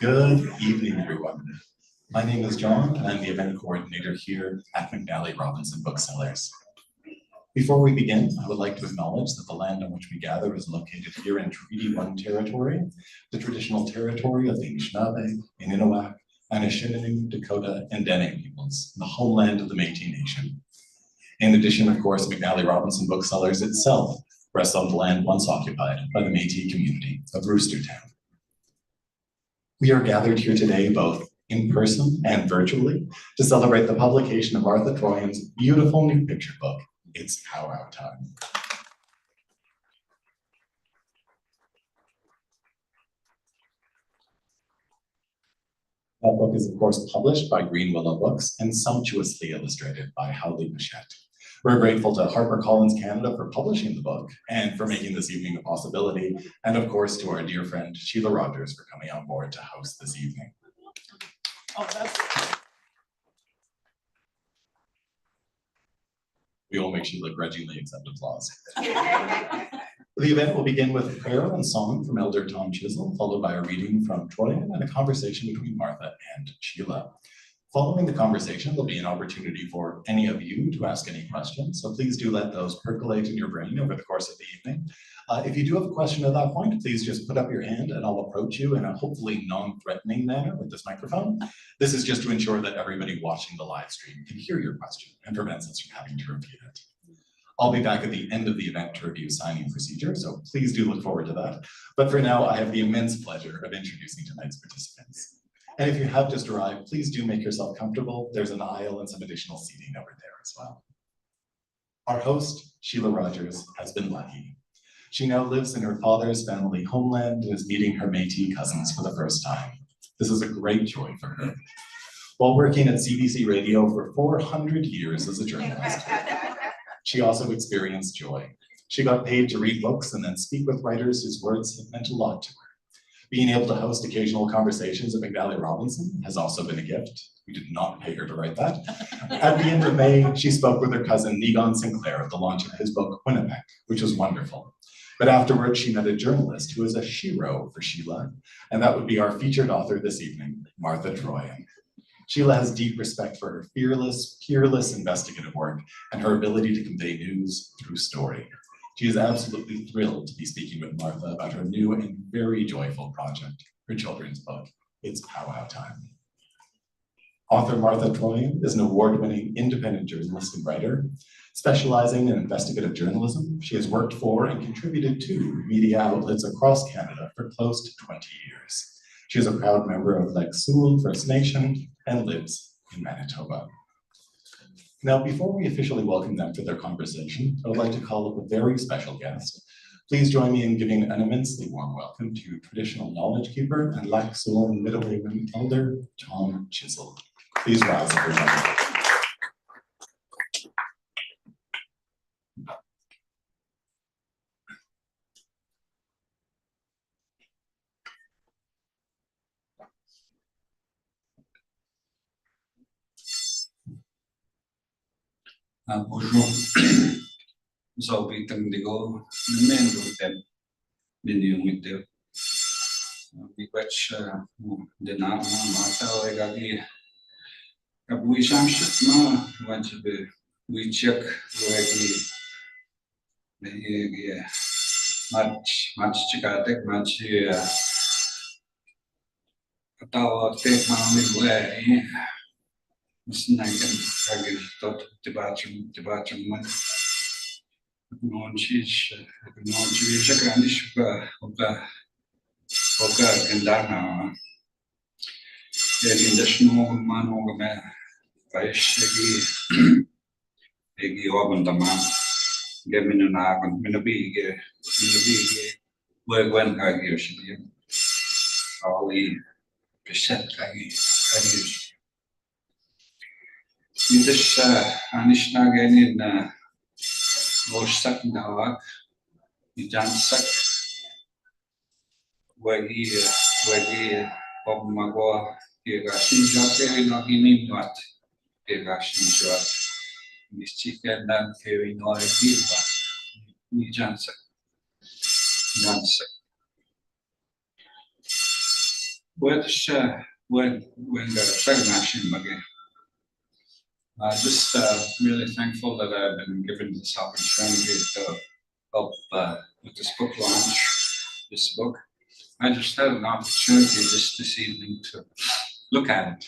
Good evening, everyone. My name is John, and I'm the event coordinator here at McNally Robinson Booksellers. Before we begin, I would like to acknowledge that the land on which we gather is located here in Treaty 1 territory, the traditional territory of the Anishinaabe, Innuit, Anishinaabe, Dakota, and Dene peoples, the homeland of the Métis Nation. In addition, of course, McNally Robinson Booksellers itself rests on the land once occupied by the Métis community of Roostertown. We are gathered here today both in person and virtually to celebrate the publication of Martha Troian's beautiful new picture book, It's Powwow Time. That book is, of course, published by Greenwillow Books and sumptuously illustrated by Hawlii Pichette. We're grateful to HarperCollins Canada for publishing the book and for making this evening a possibility, and of course to our dear friend Shelagh Rogers for coming on board to host this evening. We will make Shelagh grudgingly accept applause. The event will begin with prayer and song from Elder Tom Chisel, followed by a reading from Troian and a conversation between Martha and Shelagh. Following the conversation, there'll be an opportunity for any of you to ask any questions, so please do let those percolate in your brain over the course of the evening. If you do have a question at that point, please just put up your hand and I'll approach you in a hopefully non-threatening manner with this microphone. This is just to ensure that everybody watching the live stream can hear your question and prevents us from having to repeat it. I'll be back at the end of the event to review signing procedure, so please do look forward to that. But for now, I have the immense pleasure of introducing tonight's participants. And if you have just arrived, please do make yourself comfortable. There's an aisle and some additional seating over there as well. Our host, Shelagh Rogers, has been lucky. She now lives in her father's family homeland and is meeting her Métis cousins for the first time. This is a great joy for her. While working at CBC Radio for 400 years as a journalist, she also experienced joy. She got paid to read books and then speak with writers whose words have meant a lot to her. Being able to host occasional conversations at McNally Robinson has also been a gift. We did not pay her to write that. At the end of May, she spoke with her cousin Negon Sinclair at the launch of his book, Winnipeg, which was wonderful. But afterwards, she met a journalist who is a shero for Shelagh, and that would be our featured author this evening, Martha Troian. Shelagh has deep respect for her fearless, peerless investigative work and her ability to convey news through story. She is absolutely thrilled to be speaking with Martha about her new and very joyful project, her children's book, It's Powwow Time. Author Martha Troian is an award-winning independent journalist and writer. Specializing in investigative journalism, she has worked for and contributed to media outlets across Canada for close to 20 years. She is a proud member of Lyrical First Nation and lives in Manitoba. Now, before we officially welcome them for their conversation, I would like to call up a very special guest. Please join me in giving an immensely warm welcome to traditional knowledge keeper and Lac Seul Middlewayman Elder Tom Chisel. Please rise, everyone. Bonjour. So we can go the main route then. Video with the which the name Martha Regagi. We shall want to be we check the much chikatek much tao take my way. Snacken tot debatum non ci grandi oka kendana indashno mano me paishegi egi obandama geminana kon minabige wegwen kagioshi Hawlii Pichette kagi This Anishinaabe in Roshak Nawak, Jansak, Wagi, Bob Magua, Higashin Jake, Nogini Nut, Irashinshua, Miss Chicken, and Ferry Noy Gilba, me Johnson. When the Shagmashin again. Just really thankful that I've been given this opportunity to help with this book launch, this book. I just had an opportunity just this evening to look at it,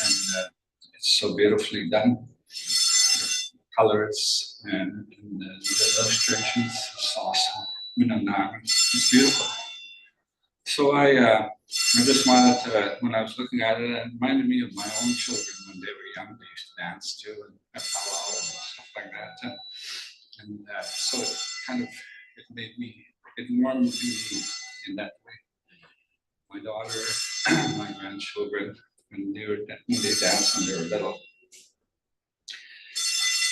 and it's so beautifully done. The colors and the illustrations, it's awesome. It's beautiful. So I just wanted to, when I was looking at it, it reminded me of my own children when they were young. They used to dance too, and at powwow and stuff like that. And so it kind of, it warmed me in that way. My daughter, my grandchildren, when they danced when they were little.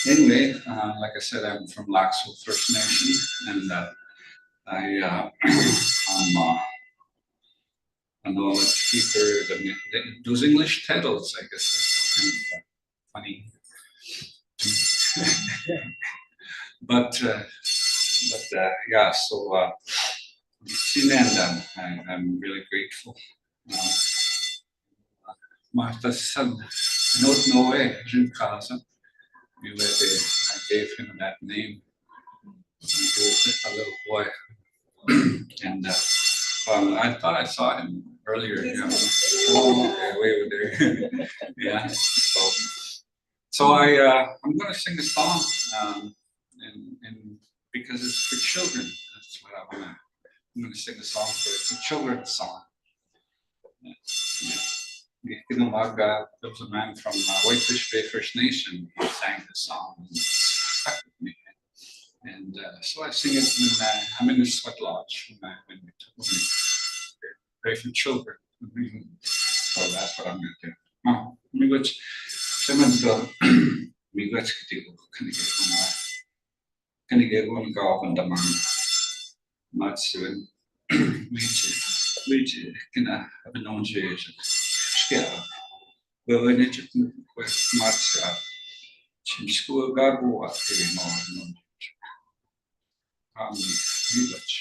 Anyway, like I said, I'm from Laxo First Nation, and I'm a knowledge speaker. Those English titles, I guess, are kind of funny. but yeah, so I'm really grateful. Martha's son, no way, I gave him that name. He was just a little boy. And I thought I saw him earlier. Oh, okay, way over there. Yeah. So I'm going to sing a song, and because it's for children. That's what I want to. I'm going to sing a song it's a children's song. There was a man from Whitefish Bay First Nation who sang this song, and it stuck with me. And so I sing it when I'm in the sweat lodge, when we pray for children. So that's what I'm going to do. Miigwech, Semanto, Miigwech Kitigo, Kanigego and Golf and Daman, Matsuin, which can have a known age. Scale. Well, in it with Matsa, Chimsku Gabu, no. Village.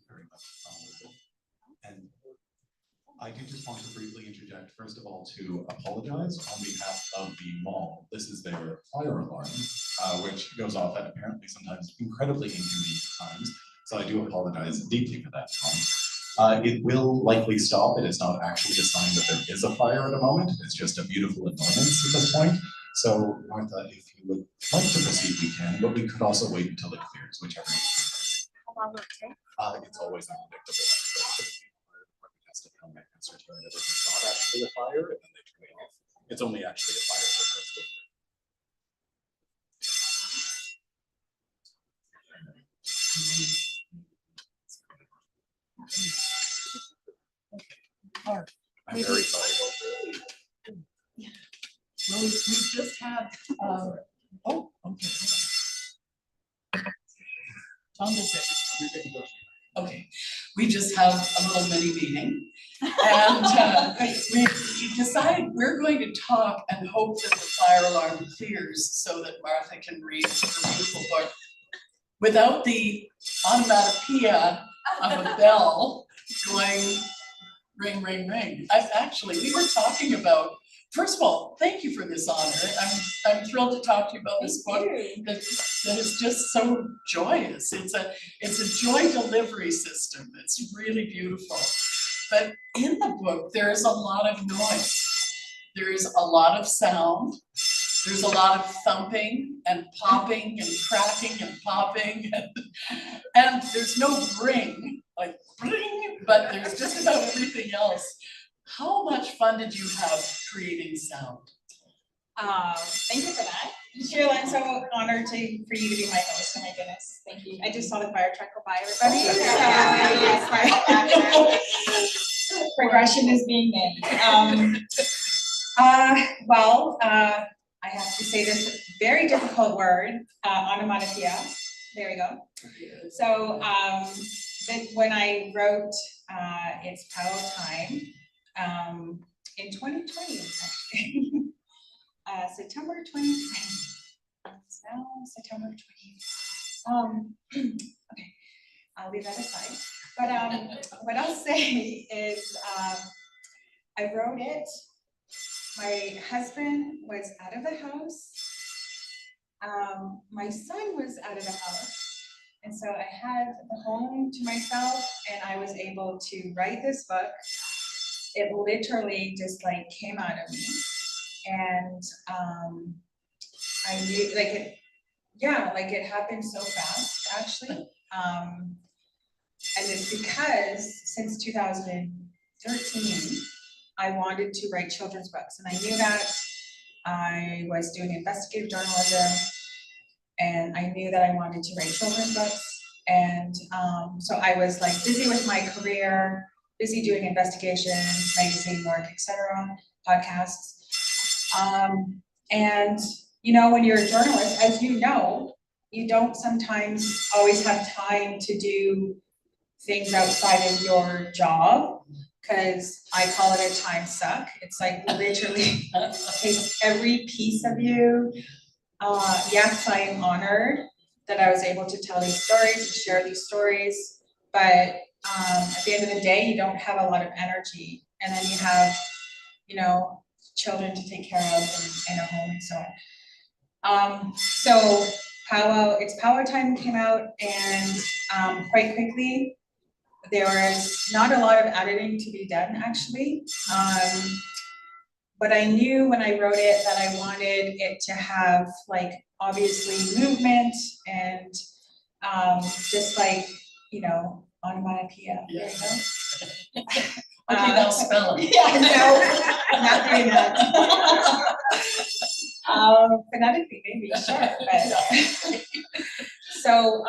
very much. And I do just want to briefly interject, first of all, to apologize on behalf of the mall. This is their fire alarm, which goes off at apparently sometimes incredibly inconvenient times. So I do apologize deeply for that, Tom. It will likely stop. It is not actually a sign that there is a fire at the moment. It's just a beautiful annoyance at this point. So Martha, if you would like to proceed, we can, but we could also wait until it clears, whichever you prefer. How long will it take? It's always unpredictable. Has to come and ascertain that it's not actually a fire, and then they turn it off. It's only actually a fire that goes with it. I'm very sorry. Well, we just had, oh, okay. Tom does it. Okay, we just have a little mini meeting, and we decided we're going to talk and hope that the fire alarm clears so that Martha can read her beautiful book without the onomatopoeia of a bell going ring, ring, ring. We were talking about, first of all, thank you for this honor. I'm thrilled to talk to you about this book that is just so joyous. It's a joy delivery system. It's really beautiful. But in the book, there is a lot of noise. There is a lot of sound. There's a lot of thumping and popping and cracking and popping and there's no ring, like ring, but there's just about everything else. How much fun did you have creating sound? Thank you for that. Sheila, I'm so honored for you to be my host. Oh my goodness, thank you. I just saw the fire truck go by, everybody. So, progression is being made. I have to say this very difficult word, onomatopoeia. There we go. So when I wrote It's Powwow Time in 2020, actually. September 2020. It's now September 20. Okay, I'll leave that aside. But what I'll say is I wrote it. My husband was out of the house. My son was out of the house. And so I had the home to myself and I was able to write this book. It literally just like came out of me. And I knew it happened so fast actually. And it's because since 2013, I wanted to write children's books, and I knew that I was doing investigative journalism, and I knew that I wanted to write children's books, and so I was like busy with my career, busy doing investigations, magazine work, etc., podcasts, and you know, when you're a journalist, as you know, you don't sometimes always have time to do things outside of your job. Because I call it a time suck. It's like literally takes every piece of you. Yes, I am honored that I was able to tell these stories and share these stories. But at the end of the day, you don't have a lot of energy. And then you have, you know, children to take care of and a home and so on. So It's Powwow Time came out, and quite quickly, there was not a lot of editing to be done, actually. But I knew when I wrote it that I wanted it to have, like, obviously movement and just like, you know, onomatopoeia. Yeah. There you go. Okay, now spell it. Yeah, no, I'm not doing that. Phonetically, maybe, sure. But, so,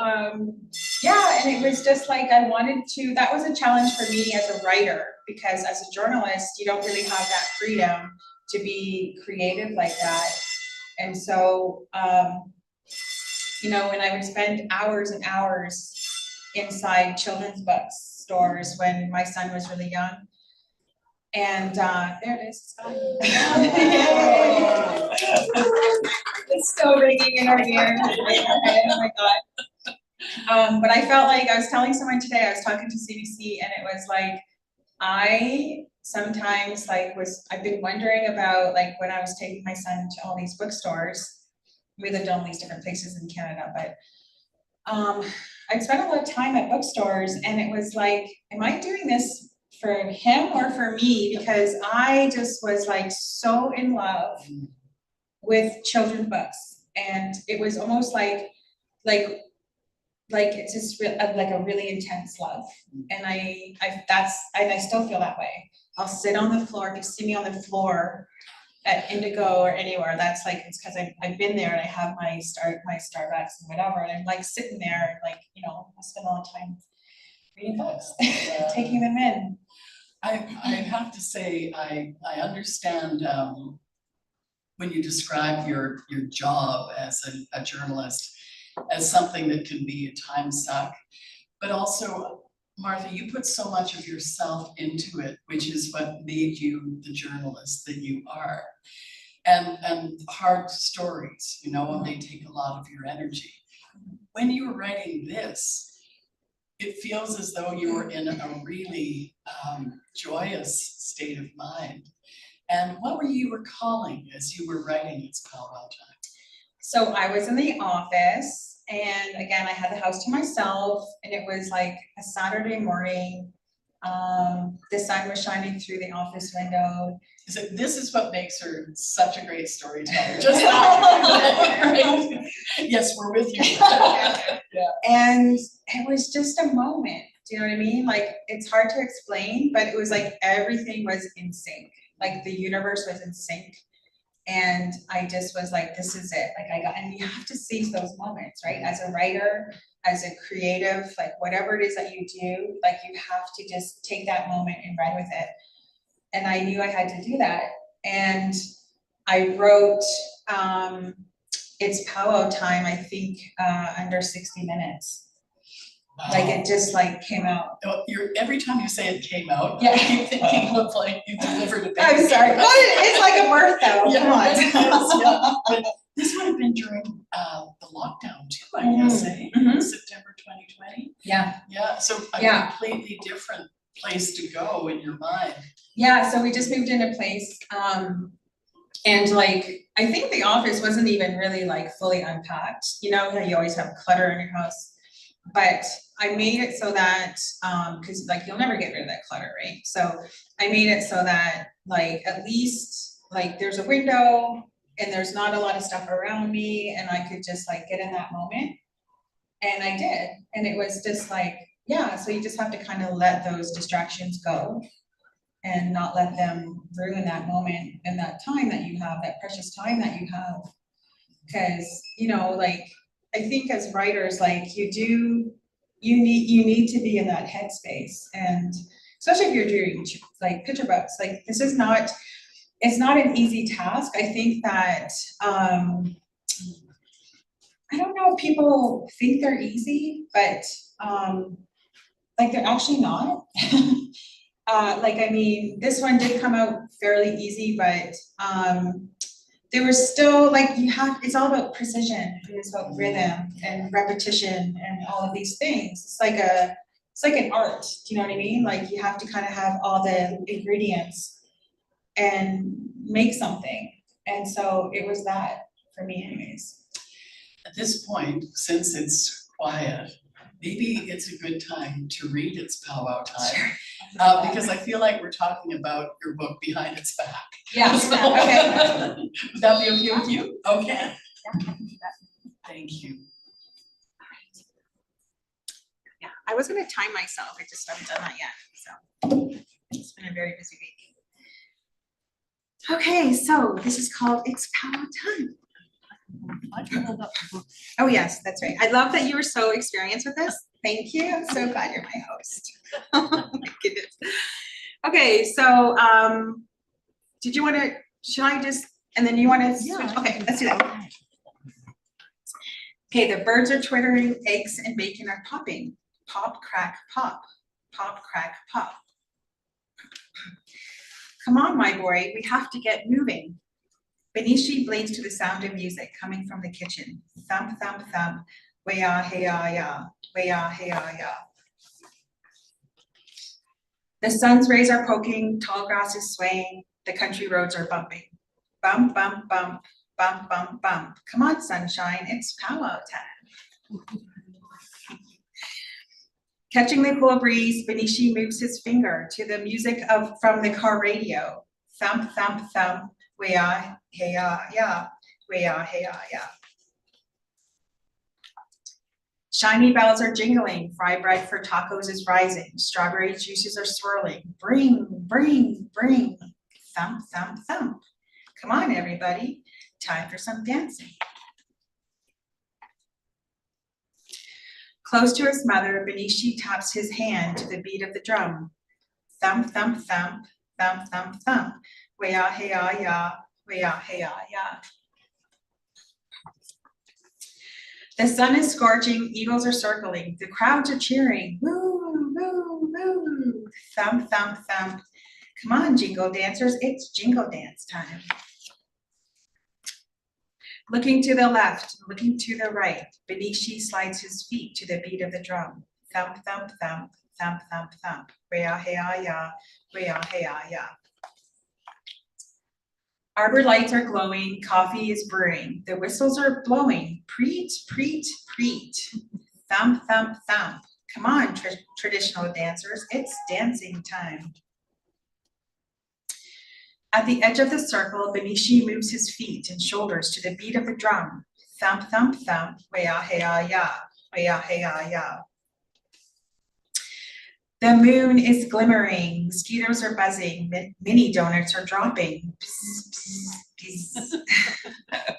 yeah, and it was just like I wanted to, that was a challenge for me as a writer, because as a journalist, you don't really have that freedom to be creative like that. And so, you know, when I would spend hours and hours inside children's bookstores when my son was really young. And there it is. It's still ringing in our ears. Oh my God. But I felt like, I was telling someone today, I was talking to CBC, and it was like, I sometimes I've been wondering about, like, when I was taking my son to all these bookstores, we lived in all these different places in Canada, but I'd spent a lot of time at bookstores, and it was like, am I doing this for him or for me? Because I just was like so in love with children's books, and it was almost like it's just like a really intense love, and I still feel that way. I'll sit on the floor. If you see me on the floor at Indigo or anywhere, that's like, it's because I've been there, and I have my Starbucks and whatever, and I'm like sitting there, like, you know, I spend a lot of time reading books, taking them in. I have to say, I understand when you describe your job as a journalist as something that can be a time suck, but also, Martha, you put so much of yourself into it, which is what made you the journalist that you are. And hard stories, you know, and they take a lot of your energy. When you were writing this, it feels as though you were in a really joyous state of mind. And what were you recalling as you were writing It's Powwow Time? So I was in the office, and again, I had the house to myself, and it was like a Saturday morning. The sun was shining through the office window. So this is what makes her such a great storyteller. Just right? Yes, we're with you. Yeah. And it was just a moment. Do you know what I mean? Like, it's hard to explain, but it was like everything was in sync. Like the universe was in sync. And I just was like, this is it. Like, and you have to seize those moments, right? As a writer, as a creative, like whatever it is that you do, like you have to just take that moment and run with it. And I knew I had to do that. And I wrote It's Powwow Time, I think, under 60 minutes. Wow. Like it just like came out. Every time you say it came out, Yeah. I keep thinking of like you delivered a baby. I'm sorry. Well, it's like a birth though. Yeah, Come on. it is, yeah. But this would have been during the lockdown too, I guess, September 2020. Yeah. Yeah, so a completely different place to go in your mind. Yeah, so we just moved into place. And like, I think the office wasn't even really like fully unpacked. You know, how you always have clutter in your house. But I made it so that, cause like you'll never get rid of that clutter, right? So I made it so that like, at least like there's a window and there's not a lot of stuff around me, and I could just like get in that moment. And I did. And it was just like, yeah, so you just have to kind of let those distractions go and not let them ruin that moment and that time that you have, that precious time that you have. Cause, you know, like, I think as writers, like you need to be in that headspace, and especially if you're doing like picture books, like this is not, it's not an easy task. I think that, I don't know if people think they're easy, but like they're actually not. Like, I mean, this one did come out fairly easy, but there was still like, it's all about precision. It's about rhythm and repetition and all of these things. It's like an art. Do you know what I mean? Like you have to kind of have all the ingredients and make something. And so it was that for me anyways. At this point, since it's quiet, maybe it's a good time to read It's Powwow Time. Sure. Because I feel like we're talking about your book behind its back. Yeah, So, okay. Would that be okay with you? Okay. Thank you. Yeah, I was gonna time myself. I just haven't done that yet, so it's been a very busy week. Okay, so this is called It's Powwow Time. Oh yes, that's right. I love that you were so experienced with this. Thank you. I'm so glad you're my host. Oh my goodness. Okay, so did you want to? Should I just? And then you want to switch? Okay, let's do that. Okay, the birds are twittering, eggs and bacon are popping. Pop, crack, pop. Pop, crack, pop. Come on, my boy, we have to get moving. Bineshii blades to the sound of music coming from the kitchen. Thump, thump, thump. Way-ah, hey-ah, yeah. Way-ah, hey-ah, yeah. The sun's rays are poking, tall grass is swaying, the country roads are bumping. Bump, bump, bump, bump, bump, bump. Come on, sunshine, it's powwow time. Catching the cool breeze, Bineshii moves his finger to the music from the car radio. Thump, thump, thump, way-ah, hey-ah, yeah. Way-ah, hey-ah, yeah. Shiny bells are jingling, fry bread for tacos is rising, strawberry juices are swirling, bring, bring, bring, thump, thump, thump. Come on, everybody, time for some dancing. Close to his mother, Bineshii taps his hand to the beat of the drum. Thump, thump, thump, thump, thump, thump, way-ah, hey-ah, yeah, way-ah, hey-ah, yeah. The sun is scorching, eagles are circling, the crowds are cheering, woo, woo, woo, thump, thump, thump. Come on, jingle dancers, it's jingle dance time. Looking to the left, looking to the right, Bineshii slides his feet to the beat of the drum. Thump, thump, thump, thump, thump, thump, way-ah, hey-ah, yeah, way-ah, hey-ah, yeah. Arbor lights are glowing, coffee is brewing, the whistles are blowing, preet, preet, preet, thump, thump, thump. Come on, traditional dancers, it's dancing time. At the edge of the circle, Bineshii moves his feet and shoulders to the beat of the drum. Thump, thump, thump, way-ah, hey-ah, yeah, way-ah, hey-ah, yeah. The moon is glimmering, mosquitoes are buzzing, mini donuts are dropping. Bzz, bzz, bzz.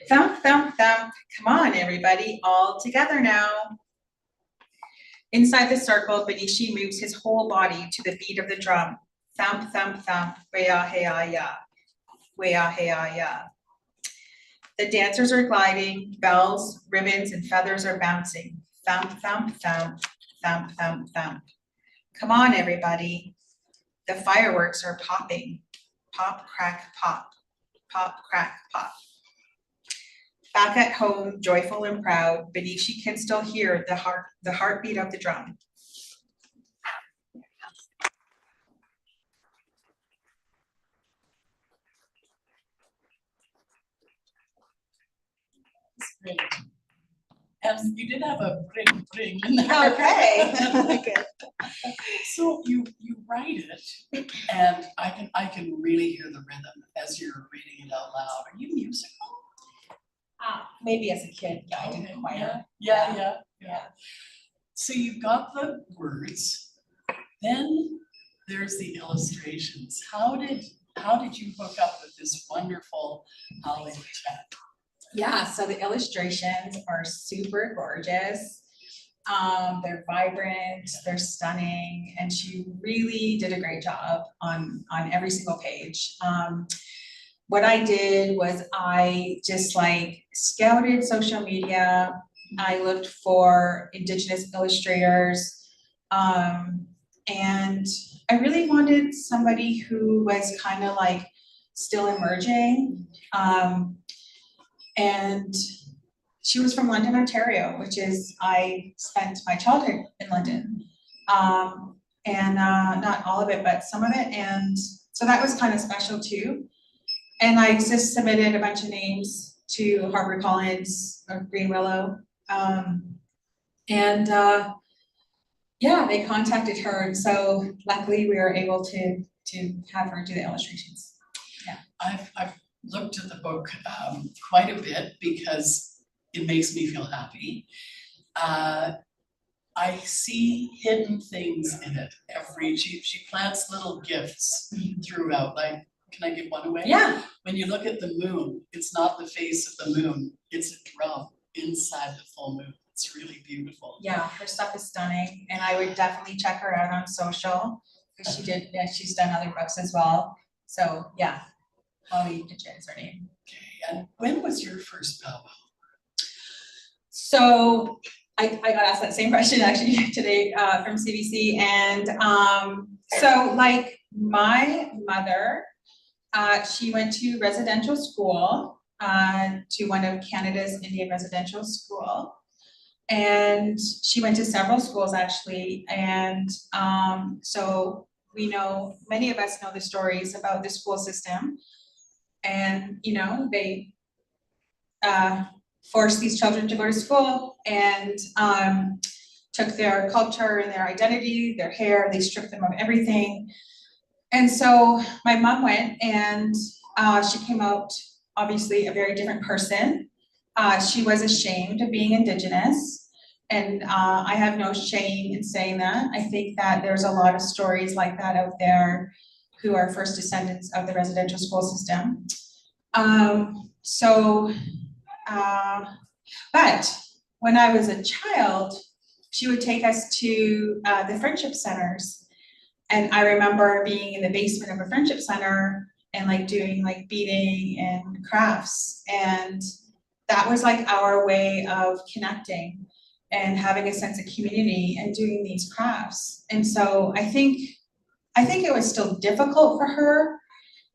Thump, thump, thump. Come on, everybody, all together now. Inside the circle, Bineshii moves his whole body to the beat of the drum. Thump, thump, thump, way-ah, hey-ah, yeah. Way-ah, hey-ah, yeah. The dancers are gliding, bells, ribbons, and feathers are bouncing. Thump, thump, thump. Thump, thump, thump. Come on, everybody. The fireworks are popping. Pop, crack, pop. Pop, crack, pop. Back at home, joyful and proud, Bineshii can still hear the heartbeat of the drum. That's great. And you did have a bring, bring in there. Okay. Good. So you write it, and I can really hear the rhythm as you're reading it out loud. Are you musical? Maybe as a kid, yeah, I did Okay, choir. Yeah. Yeah. So you've got the words, then there's the illustrations. How did you hook up with this wonderful Hawlii Pichette? Yeah, so the illustrations are super gorgeous. They're vibrant, they're stunning, and she really did a great job on every single page. What I did was I just like scouted social media. I looked for Indigenous illustrators, and I really wanted somebody who was kind of like still emerging. And she was from London, Ontario, which is, I spent my childhood in London. And not all of it, but some of it. And so that was kind of special too. And I just submitted a bunch of names to HarperCollins or Greenwillow. Yeah, they contacted her. And so luckily we were able to have her do the illustrations. Yeah. I've looked at the book quite a bit because it makes me feel happy. I see hidden things in it. She plants little gifts throughout. Like, can I give one away? Yeah. When you look at the moon, it's not the face of the moon, it's a drum inside the full moon. It's really beautiful. Yeah, her stuff is stunning, and I would definitely check her out on social because she's done other books as well. So yeah, Hawlii Pichette is her name. Okay, and when was your first powwow? So I got asked that same question actually today from CBC, and so like my mother, she went to residential school to one of Canada's Indian residential school. And she went to several schools actually, and so we know, many of us know the stories about the school system. And, you know, they forced these children to go to school and took their culture and their identity, their hair, they stripped them of everything. And so my mom went, and she came out obviously a very different person. She was ashamed of being Indigenous, and I have no shame in saying that. I think that there's a lot of stories like that out there who are first descendants of the residential school system. But when I was a child, she would take us to the friendship centers. And I remember being in the basement of a friendship center and like doing like beading and crafts. And that was like our way of connecting and having a sense of community and doing these crafts. And so I think it was still difficult for her,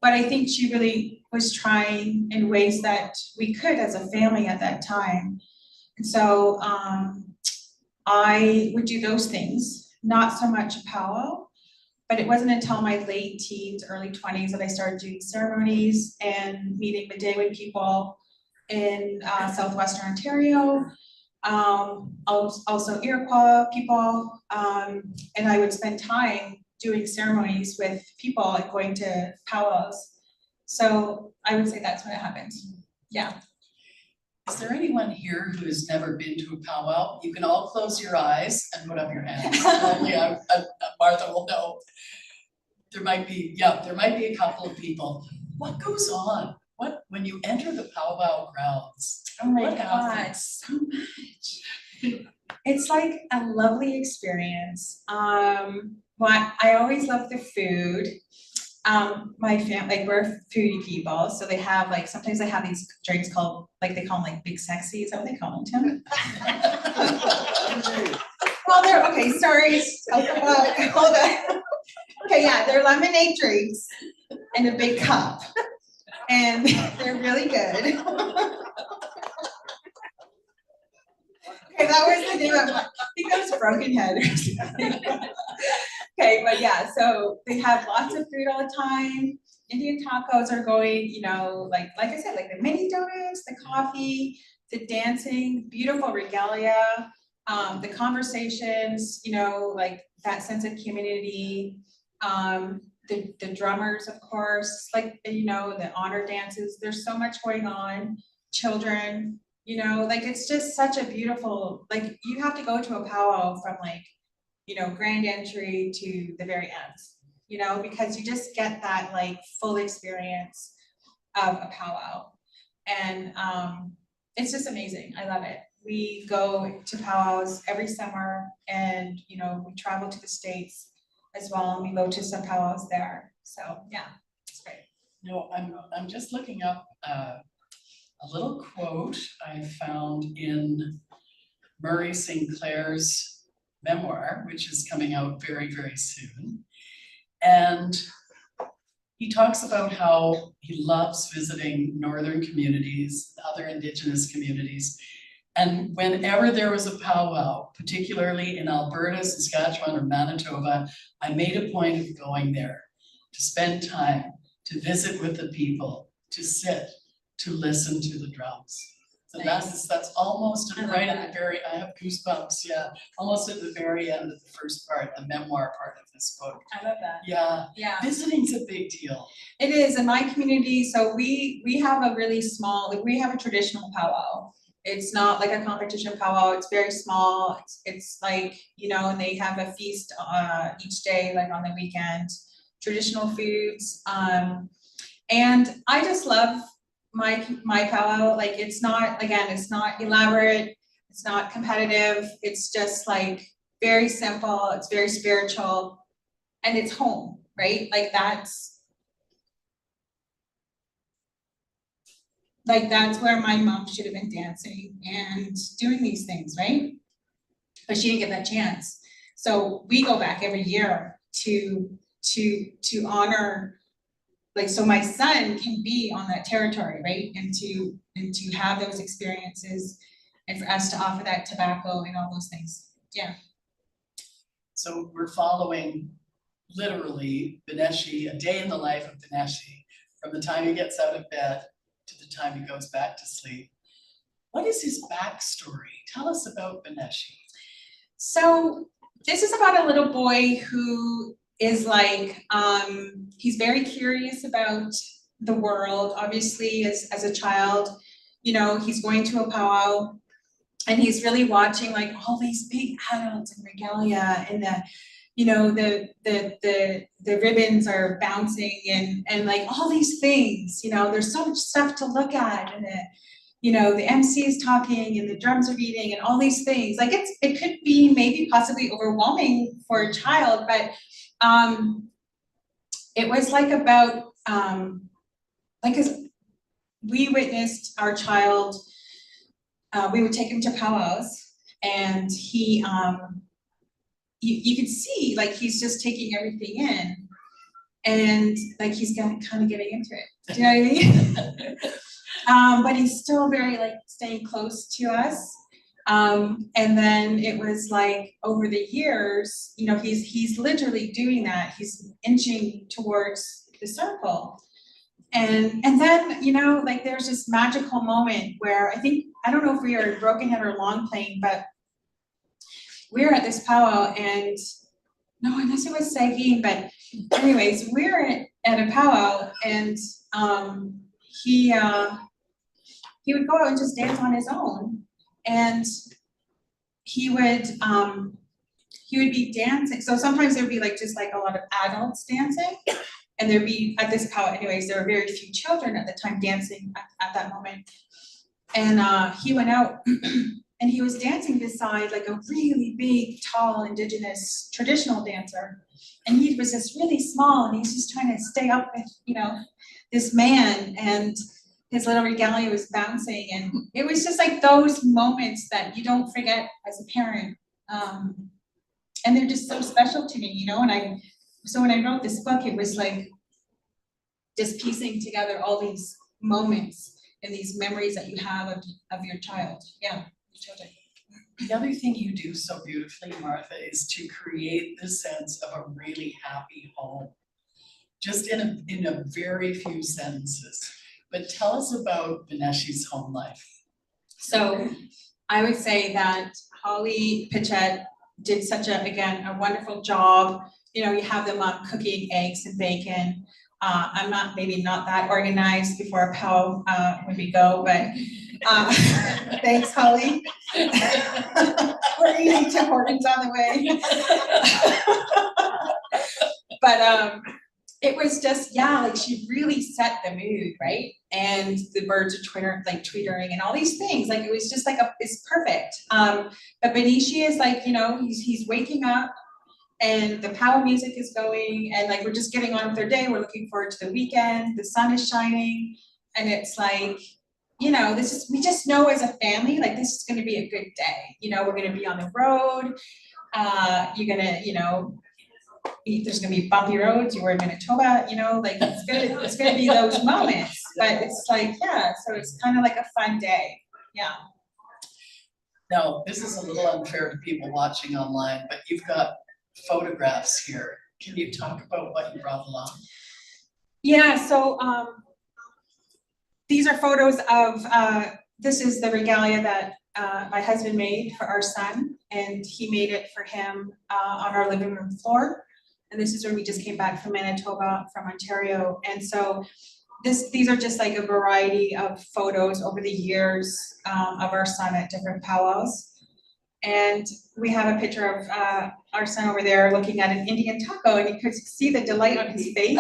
but I think she really was trying in ways that we could as a family at that time. And so I would do those things, not so much a powwow, but it wasn't until my late teens, early 20s that I started doing ceremonies and meeting Midday people in Southwestern Ontario, also Iroquois people, and I would spend time doing ceremonies with people and going to powwows. So I would say that's when it happened. Yeah. Is there anyone here who has never been to a powwow? You can all close your eyes and put up your hands. Only Martha will know. There might be a couple of people. What goes on? When you enter the powwow grounds? Oh my what God, happens? so much. It's like a lovely experience. I always love the food. My family, like we're foodie people, so they have like, sometimes they have these drinks called, like they call them like big sexy, is that what they call them, Tim? Well, they're, okay, sorry, hold on. Okay, yeah, they're lemonade drinks in a big cup, and they're really good. Okay, that was the name of, I think that was Broken Head or something. Okay, but yeah, so they have lots of food all the time. Indian tacos are going, you know, like I said, like the mini donuts, the coffee, the dancing, beautiful regalia, the conversations, you know, like that sense of community, the drummers, of course, like, you know, the honor dances. There's so much going on. Children, you know, like it's just such a beautiful, like you have to go to a powwow from like, you know, grand entry to the very end, you know, because you just get that like full experience of a powwow. And it's just amazing. I love it. We go to powwows every summer, and you know, we travel to the States as well, and we go to some powwows there. So yeah, it's great. No, I'm just looking up a little quote I found in Murray Sinclair's memoir, which is coming out very, very soon. And he talks about how he loves visiting northern communities, other Indigenous communities. And whenever there was a powwow, particularly in Alberta, Saskatchewan, or Manitoba, I made a point of going there to spend time, to visit with the people, to sit, to listen to the drums. So Nice. that's almost I love right that. at the very, I have goosebumps, yeah, almost at the very end of the first part, the memoir part of this book. I love that. Yeah, Yeah. visiting's a big deal. It is in my community. So we have a really small, like we have a traditional powwow. It's not like a competition powwow. It's very small. It's like, you know, and they have a feast each day, like on the weekend, traditional foods. And I just love my powwow. Like it's not, again, it's not elaborate. It's not competitive. It's just like very simple. It's very spiritual, and it's home, right? Like that's where my mom should have been dancing and doing these things, right? But she didn't get that chance. So we go back every year to honor like, so my son can be on that territory, right? And to have those experiences and for us to offer that tobacco and all those things, yeah. So we're following literally Bineshii, a day in the life of Bineshii, from the time he gets out of bed to the time he goes back to sleep. What is his backstory? Tell us about Bineshii. So this is about a little boy who is like, he's very curious about the world. Obviously, as a child, you know, he's going to a powwow and he's really watching like all these big adults in regalia and the, you know, the ribbons are bouncing and like all these things, you know, there's so much stuff to look at and you know, the MC is talking and the drums are beating and all these things. Like it could be maybe possibly overwhelming for a child, but it was like about, like, 'cause we witnessed our child, we would take him to powwows and he, you could see like he's just taking everything in and like he's kind of getting into it. Do you know what I mean? But he's still very like staying close to us. And then it was like over the years, you know, he's literally doing that. He's inching towards the circle. And then, you know, like there's this magical moment where I don't know if we were in Broken Head or Long Plain, but we were at this powwow and no, unless it was Sagine, but anyways, we were at a powwow and he would go out and just dance on his own, and he would be dancing. So sometimes there'd be like just like a lot of adults dancing, and there'd be at this powwow, anyways, there were very few children at the time dancing at that moment. And he went out and he was dancing beside like a really big, tall, indigenous traditional dancer, and he was just really small, and he's just trying to stay up with, you know, this man, and his little regalia was bouncing, and it was just like those moments that you don't forget as a parent. And they're just so special to me, you know, and so when I wrote this book, it was like just piecing together all these moments and these memories that you have of your child, yeah, your children. The other thing you do so beautifully, Martha, is to create this sense of a really happy home, just in a very few sentences. But tell us about Bineshii's home life. So I would say that Hawlii Pichette did such a wonderful job. You know, you have them cooking eggs and bacon. I'm maybe not that organized before a powwow when we go, but thanks, Hawlii. We're eating Tim Hortons on the way. But it was just, yeah, like she really set the mood, right? And the birds are tweetering and all these things. Like it was just like it's perfect. But Bineshii is like, you know, he's waking up and the powwow music is going and like we're just getting on with our day. We're looking forward to the weekend. The sun is shining, and it's like, you know, we just know as a family, like this is gonna be a good day. You know, we're gonna be on the road. You're gonna, you know, there's gonna be bumpy roads. You were in Manitoba, you know, like it's gonna be those moments. But it's like, yeah, so it's kind of like a fun day. Yeah. Now, this is a little unfair to people watching online, but you've got photographs here. Can you talk about what you brought along? Yeah, so these are photos of, this is the regalia that my husband made for our son, and he made it for him on our living room floor. And this is when we just came back from Manitoba, from Ontario. And so these are just like a variety of photos over the years of our son at different powwows. And we have a picture of our son over there looking at an Indian taco, and you could see the delight on his face.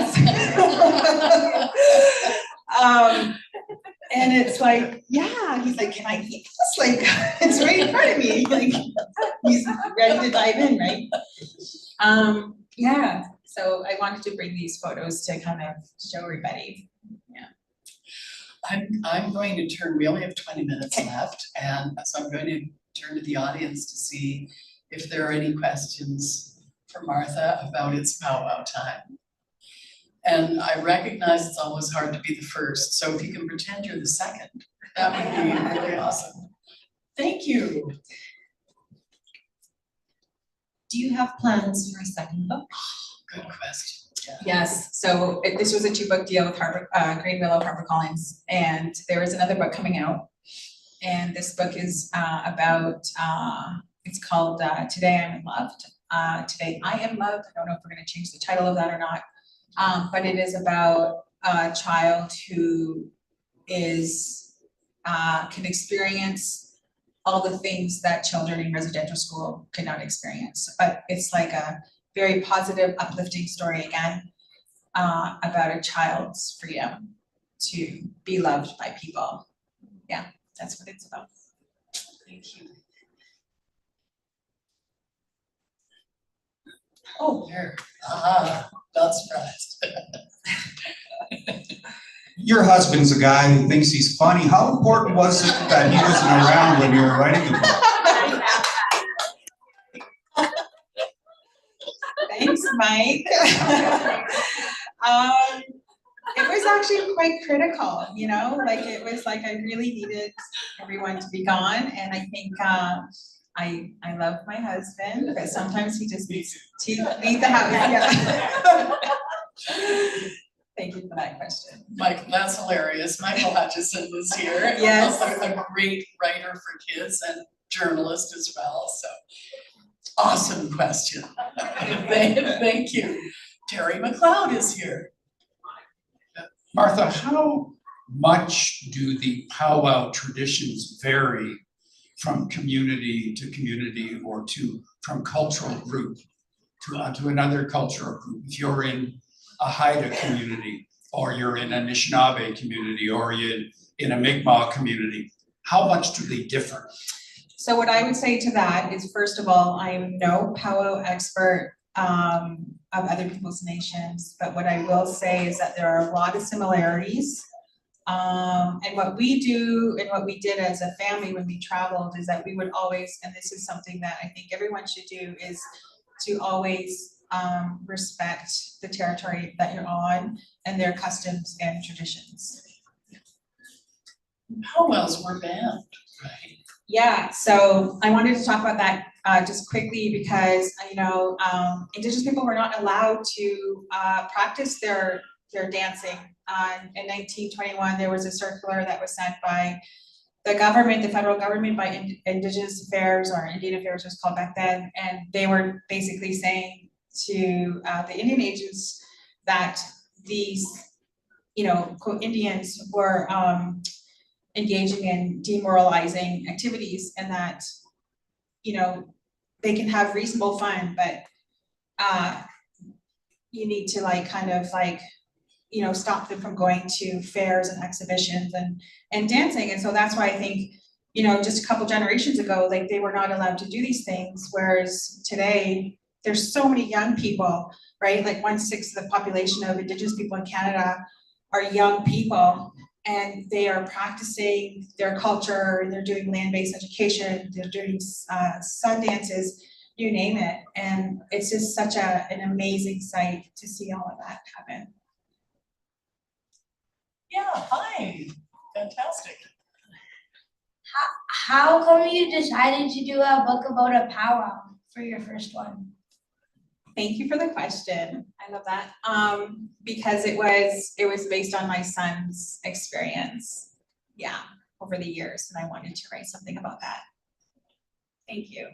And it's like, yeah, he's like, can I eat this? Like, it's right in front of me. Like, he's ready to dive in, right? Yeah, so I wanted to bring these photos to kind of show everybody. Yeah. I'm going to turn, we only have 20 minutes left, and so I'm going to turn to the audience to see if there are any questions for Martha about It's Powwow Time. And I recognize it's always hard to be the first, so if you can pretend you're the second, that would be really awesome. Thank you. Do you have plans for a second book? Good question. Yeah. Yes, so this was a 2-book deal with Greenwillow HarperCollins, and there is another book coming out. And this book is about, it's called Today I'm in Love. Today I Am Loved. I don't know if we're gonna change the title of that or not. But it is about a child who is, can experience all the things that children in residential school cannot experience. But it's like a very positive, uplifting story again, about a child's freedom to be loved by people. Yeah, that's what it's about. Thank you. Oh, there. Not surprised. Your husband's a guy who thinks he's funny. How important was it that he wasn't around when you were writing the book? Thanks, Mike. It was actually quite critical, you know, like it was like I really needed everyone to be gone, and I think I love my husband, but sometimes he just needs to leave the house. Yeah. Thank you for that question. Mike, that's hilarious. Michael Hutchison was here. Yes. A great writer for kids and journalist as well, so. Awesome question. Thank you. Terry McLeod is here. Martha, how much do the powwow traditions vary from community to community or from cultural group to another cultural group? If you're in a Haida community, or you're in a Anishinaabe community, or you're in a Mi'kmaq community, how much do they differ? So what I would say to that is, first of all, I am no powwow expert of other people's nations, but what I will say is that there are a lot of similarities. And what we do and what we did as a family when we traveled is that we would always, and this is something that I think everyone should do, is to always respect the territory that you're on and their customs and traditions. Powwows were banned, right? Yeah, so I wanted to talk about that just quickly because, you know, Indigenous people were not allowed to practice their dancing. In 1921, there was a circular that was sent by the government, the federal government, by Indigenous Affairs, or Indian Affairs was called back then, and they were basically saying to the Indian agents that these, you know, quote, Indians were engaging in demoralizing activities, and that, you know, they can have reasonable fun, but you need to like kind of like, you know, stop them from going to fairs and exhibitions and dancing. And so that's why I think, you know, just a couple generations ago, like they were not allowed to do these things, whereas today there's so many young people, right? Like 1/6 of the population of Indigenous people in Canada are young people, and they are practicing their culture, they're doing land-based education, they're doing sun dances, you name it. And it's just such an amazing sight to see all of that happen. Yeah, hi, fantastic. How come you decided to do a book about a powwow for your first one? Thank you for the question. I love that. Because it was based on my son's experience, yeah, over the years, and I wanted to write something about that. Thank you.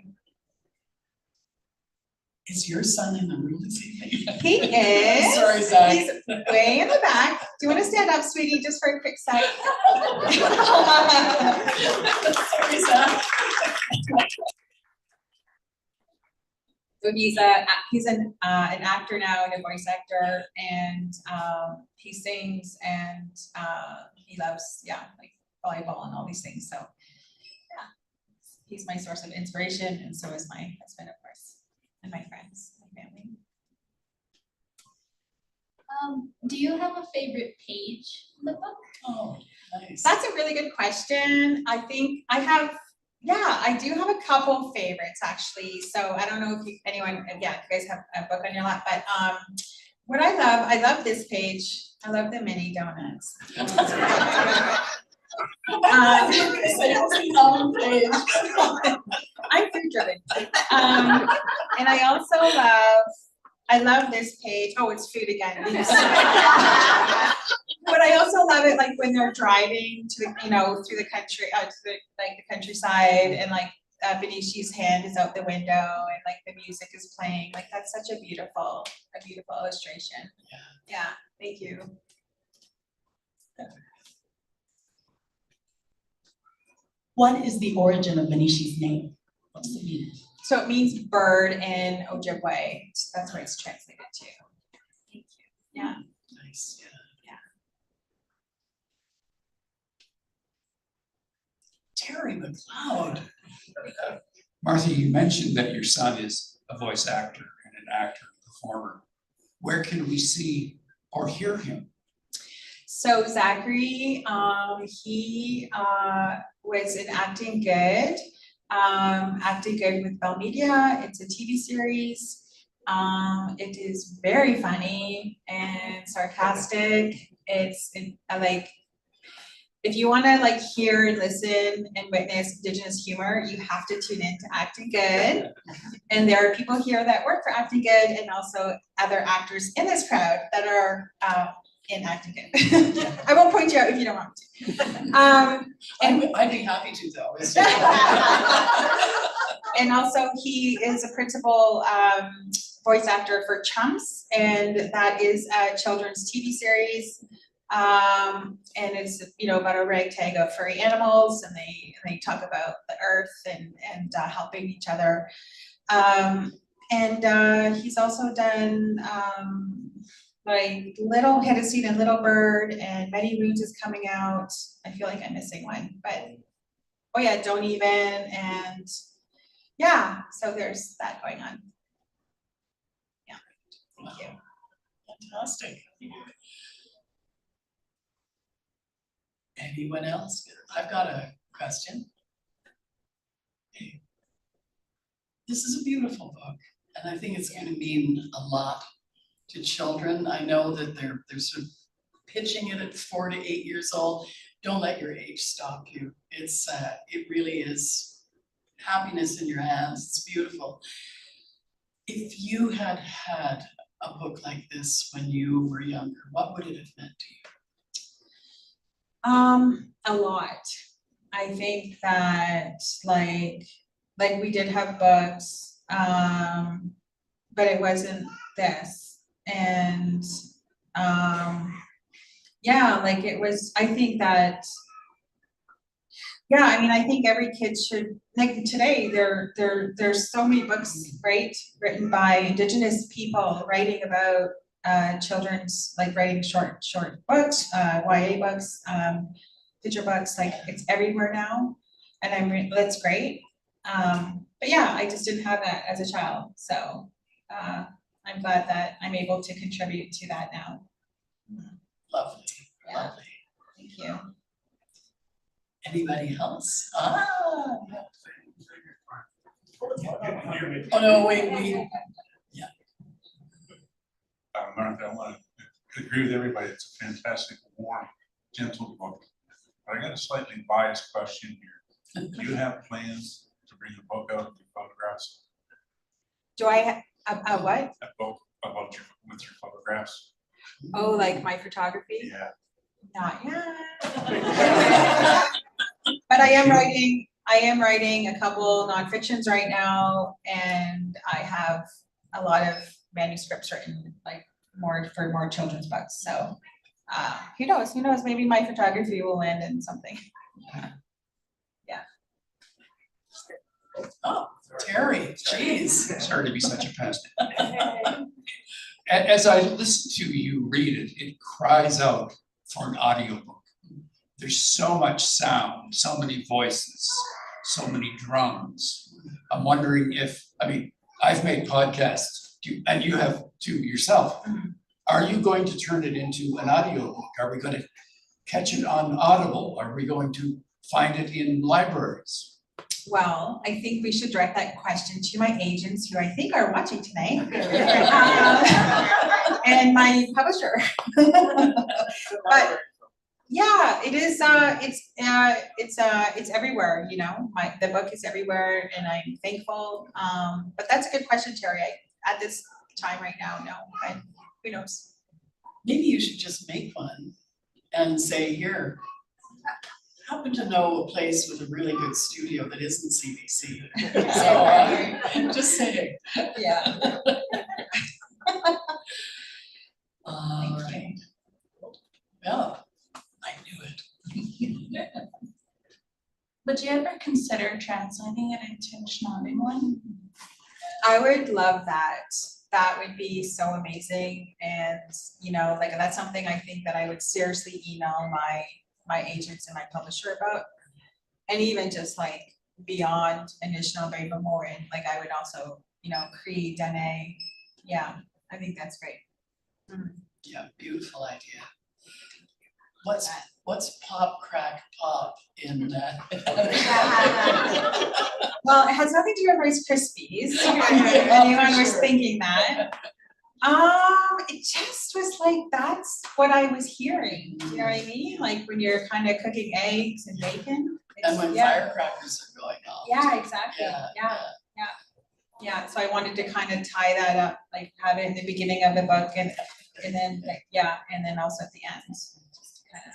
Is your son in the room this evening? He is. Sorry, Zach. He's way in the back. Do you want to stand up, sweetie, just for a quick sec? Sorry, Zach. So he's an actor now and a voice actor, and he sings, and he loves, like volleyball and all these things. So yeah, he's my source of inspiration, and so is my husband, of course, and my friends, my family. Do you have a favorite page in the book? Oh, nice. That's a really good question. I think I have. Yeah, I do have a couple favorites actually. So I don't know if anyone, if you guys have a book on your lap, but What I love this page. I love the mini donuts. I'm food driven. And I love this page. Oh, it's food again. But I also love it like when they're driving to the, through the country, to the countryside, and like Bineshii's hand is out the window and like the music is playing. Like that's such a beautiful illustration. Yeah, thank you. What is the origin of Bineshii's name? What does it mean? So it means bird in Ojibwe. So that's what it's translated to. Thank you. Yeah. Nice, yeah. Terry McLeod. Martha, you mentioned that your son is a voice actor and an actor and performer. Where can we see or hear him? So Zachary, he was in Acting Good with Bell Media. It's a TV series. It is very funny and sarcastic. If you want to like hear, listen, and witness Indigenous humor, you have to tune into Acting Good. And there are people here that work for Acting Good, and also other actors in this crowd that are in Acting Good. I won't point you out if you don't want to. I'd be happy to though. And also he is a principal voice actor for Chumps, and that is a children's TV series. And it's about a ragtag of furry animals, and they talk about the earth and helping each other. And he's also done like Little Seed and Little Bird, and Many Moons is coming out. I feel like I'm missing one, but oh yeah, Don't Even, and yeah, so there's that going on. Yeah, thank you. Fantastic. Anyone else? I've got a question. Hey. This is a beautiful book, and I think it's going to mean a lot to children. I know that they're sort of pitching it at 4 to 8 years old. Don't let your age stop you. It really is happiness in your hands. It's beautiful. If you had had a book like this when you were younger, what would it have meant to you? A lot. I think that like we did have books, but it wasn't this. And yeah, like it was, I think that, yeah, I mean, I think every kid should, like today, there's so many books, right, written by Indigenous people writing about children's, like writing short books, YA books, picture books, like it's everywhere now, and that's great. But yeah, I just didn't have that as a child, so I'm glad that I'm able to contribute to that now. Lovely, Yeah. lovely. Thank you. Anybody else? Oh no, wait. Martha, I want to agree with everybody. It's a fantastic, warm, gentle book. But I got a slightly biased question here. Do you have plans to bring the book out with photographs? Do I have what? A book with your photographs? Oh, like my photography? Yeah. Not yet. But I am writing a couple nonfictions right now, and I have a lot of manuscripts written, like for more children's books. So who knows, maybe my photography will land in something. Yeah. Oh, Terry, geez. Sorry to be such a pest. As I listen to you read it, it cries out for an audiobook. There's so much sound, so many voices, so many drums. I'm wondering I've made podcasts, and you have too yourself. Are you going to turn it into an audiobook? Are we going to catch it on Audible? Are we going to find it in libraries? Well, I think we should direct that question to my agents, who I think are watching tonight. And my publisher. But yeah, it is, it's everywhere, you know, the book is everywhere and I'm thankful. But that's a good question, Terry. At this time right now, no, but who knows? Maybe you should just make one and say, here, happen to know a place with a really good studio that isn't CBC. So, just saying. Yeah. All right. Well, I knew it. Would you ever consider translating it into Schnabelman? I would love that. That would be so amazing. And, you know, like that's something I think that I would seriously email my agents and my publisher about. And even just like beyond initial by memoriam, like I would also, you know, create Dene. Yeah, I think that's great. Yeah, beautiful idea. What's pop, crack, pop in that? Well, it has nothing to do with Rice Krispies, if anyone was thinking that. It just was like, that's what I was hearing, you know what I mean? Like when you're kind of cooking eggs and bacon. And when firecrackers are going off. Yeah, exactly, Yeah, yeah, so I wanted to kind of tie that up, like have it in the beginning of the book and then like, yeah, and then also at the end. Just kind of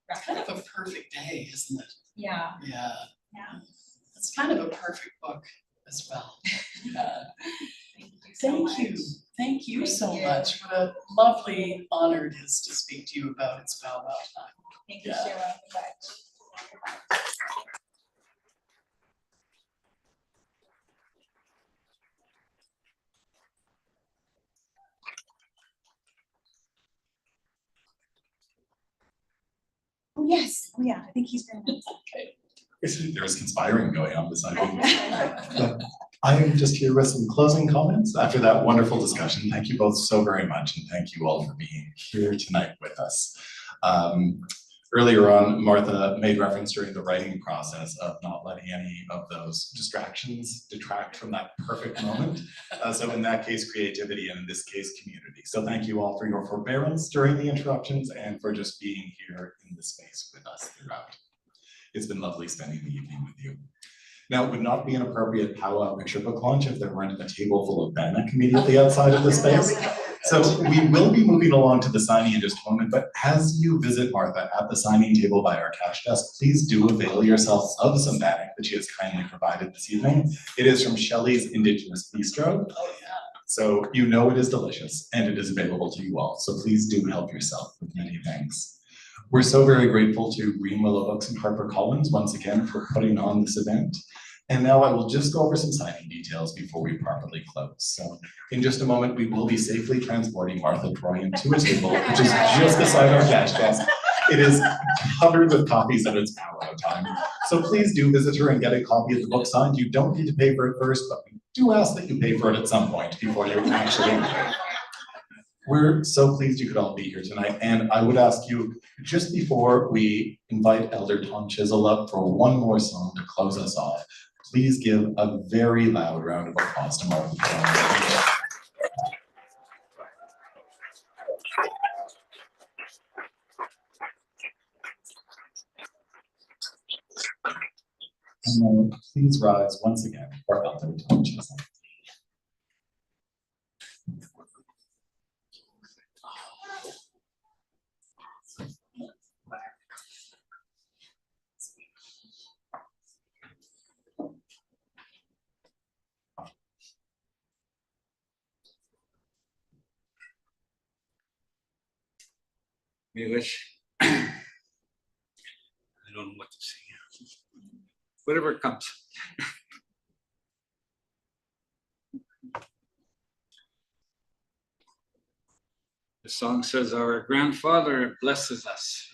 wrap kind it of up. a perfect day, isn't it? Yeah, Yeah, yeah. it's kind of a perfect book as well. Yeah. Thank you so much. Thank you Thank so you. much. What a lovely honor it is to speak to you about It's Powwow Time. Thank you, Yeah. Sheila, for that. Oh, yes, oh yeah, I think he's very nice. There is conspiring going on beside me. I am just here with some closing comments after that wonderful discussion. Thank you both so very much, and thank you all for being here tonight with us. Earlier on, Martha made reference during the writing process of not letting any of those distractions detract from that perfect moment. So in that case, creativity, and in this case, community. So thank you all for your forbearance during the interruptions and for just being here in the space with us throughout. It's been lovely spending the evening with you. Now, it would not be an appropriate powwow picture book launch if there weren't a table full of bannock immediately outside of the space. So we will be moving along to the signing in just a moment, but as you visit Martha at the signing table by our cash desk, please do avail yourselves of some bannock that she has kindly provided this evening. It is from Shelley's Indigenous Bistro. Oh, yeah. So you know it is delicious and it is available to you all. So please do help yourself with many thanks. We're so very grateful to Greenwillow Books and HarperCollins once again for putting on this event. And now I will just go over some signing details before we properly close. So in just a moment, we will be safely transporting Martha Troian to a table, which is just beside our cash desk. It is covered with copies of It's Powwow Time. So please do visit her and get a copy of the book signed. You don't need to pay for it first, but we do ask that you pay for it at some point before you actually pay. We're so pleased you could all be here tonight, and I would ask you, just before we invite Elder Tom Chisel up for one more song to close us off, please give a very loud round of applause to Martha Troian. And then please rise once again for Elder Tom Chisel. English. I don't know what to say. Whatever comes. The song says, our grandfather blesses us.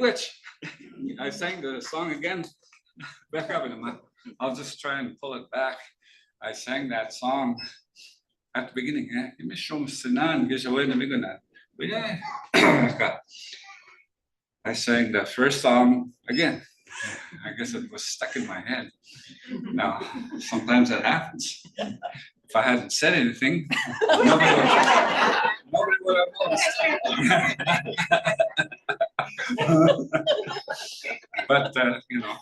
which, I sang the song again, back up in a minute. I'll just try and pull it back. I sang that song at the beginning. I sang the first song again. I guess it was stuck in my head. Now, sometimes that happens. If I hadn't said anything, nobody would have noticed. But, you know.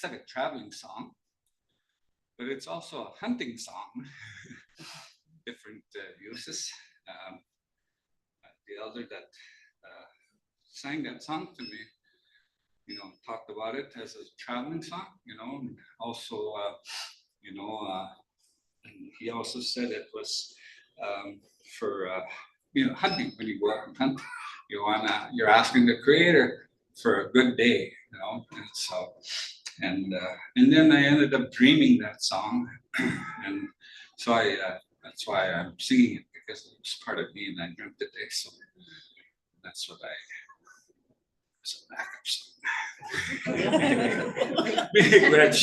It's like a traveling song. but it's also a hunting song, different uses. The elder that sang that song to me, you know, talked about it as a traveling song, you know, and also, you know, and he also said it was for, you know, hunting. When you go out and hunt, you're asking the Creator for a good day, you know, and so, and then I ended up dreaming that song, and so that's why I'm singing it, because it was part of me, and I dreamt it. So that's what it's a backup song. Which